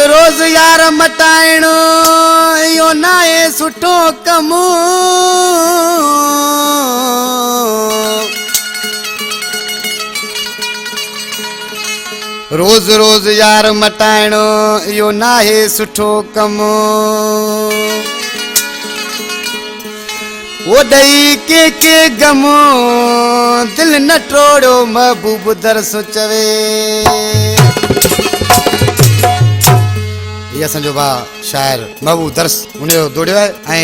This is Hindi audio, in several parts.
रोज यार मटाइणो यो नाए सुठो कम। रोज रोज यार मटाइणो यो नाहे सुठो कम। वो दई के गम दिल न टोड़ो महबूब दरस चवे। ये असंजो बा शायर महबूब दरस उन्हें दौड़ियो है।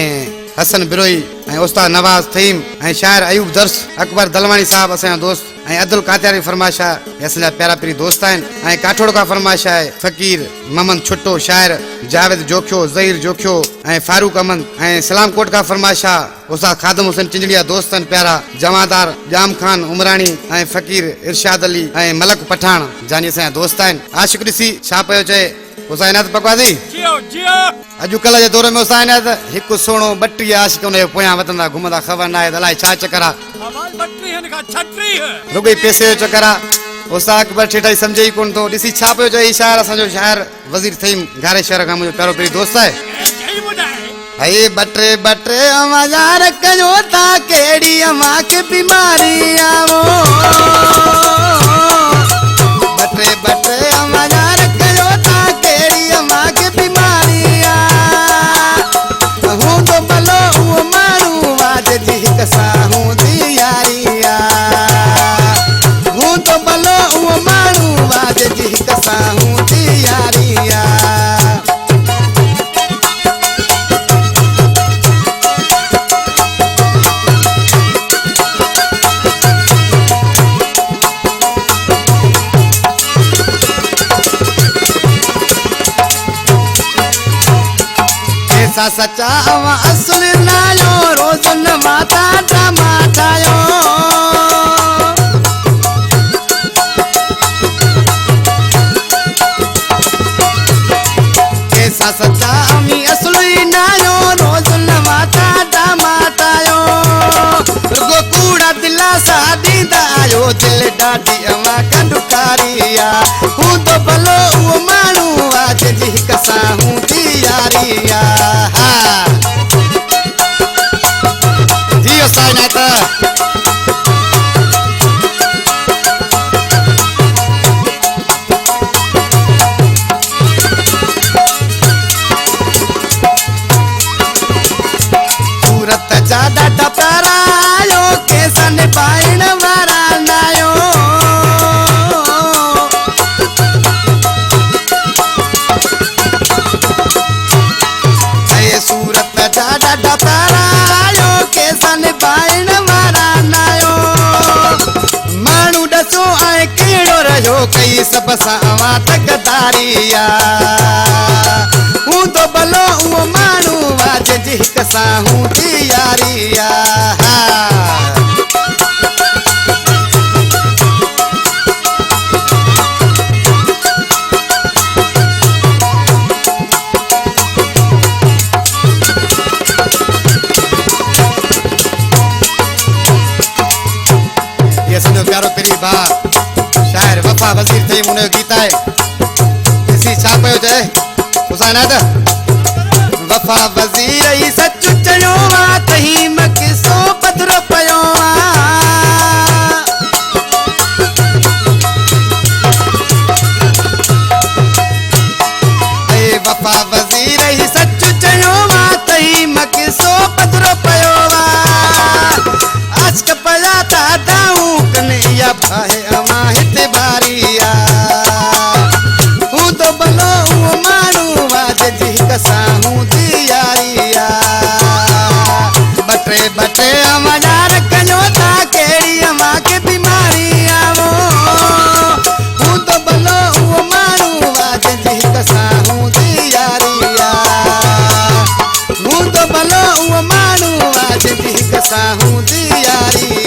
हसन बिरोई उस्ताद नवाज थईम शायर अयूब दर्श अकबर दलवानी साहब असा दोस्त अब्दुल कातियारी फरमाइश है असा प्यारा प्यारी दोस्त हैं। काठोड़ का फरमाइश है फकीर मोहम्मद छुट्टो शायर जावेद जोखियो ज़हीर जोखियो फारूक अमन सलाम कोट का फरमाइश है उस्ताद खादम हुसैन चिंजड़िया दोस्तन प्यारा जमादार जाम खान उमरानी फकीर इरशाद अली मलक पठान जानी असा दोस्त हैं। आशिक ॾिसी छा पियो चए हुसैनात पकवादी अॼुकल्ह जे दौर में हुसैनात हिकु सोणो 32 आशिक उनजे पोयां वधंदा घुमंदा ख़बर न आहे त अलाए छा चकर आहे। रुगई पैसे जो चकर आहे। उस्ताद अकबर ठेठाई सम्झे ई कोन थो। ॾिसी छा पियो चए शायर असांजो शायर वज़ीर थईम घारे शहर खां मुंहिंजो प्यारो पहिरीं दोस्त आहे। हे बटे अमाजार कयो था केड़ी अमा के बीमारी आवो। बटे अमाजार कयो था केड़ी अमा के बीमारी आ। हूं तो भलो वो मारू वाज जी कसा हूं दी यारी आ। हूं तो भलो वो मारू वाज जी कसा हूं दी यारी आ। सच्चा अवा असुल नायो रोज न माता टमाटायो। कैसा सच्चा अमी असुल नायो रोज न माता टमाटायो। रुगो कूड़ा दिलासा दींदा आयो दिल डाडी अमा कंडुकारिया। हूं तो भलो वो मानू आज जी कसा हूं दी यारिया। जी उस्ताद नाता सूरत ज्यादा टपरायो कैसा ने पाइन वारा नायो। सूरत ज्यादा टपरायो कैसा ने पाइन वारा नायो। मानू दसो आए केड़ो रहो कई सब सावा तकदारिया। हूं तो भलो वो मानू वाज जी कसा हूं दी यारिया। प्यारो पेरी बा शायर वफा वजीर थई मुने गीत है। इसी छा पयो चए हुसैनात वफा वजीर ई सच चयो वा तही मकिसो पधरो पयो आ। ए वफा वजीर ई सच चयो वा तही मकिसो पधरो पयो आ। आज का पया ता दाऊ कन्हैया भाई अमा हिते बारिया। हूं तो भलो वो मानू वाज जी कसा हूं दी यारिया। बटे अमाजार कयो था केड़ी अमा के बीमारी आवो। हूं तो भलो वो मानू वाज जी कसा हूं दी यारिया। हूं तो भलो वो मानू वाज जी कसा हूं दी यारिया।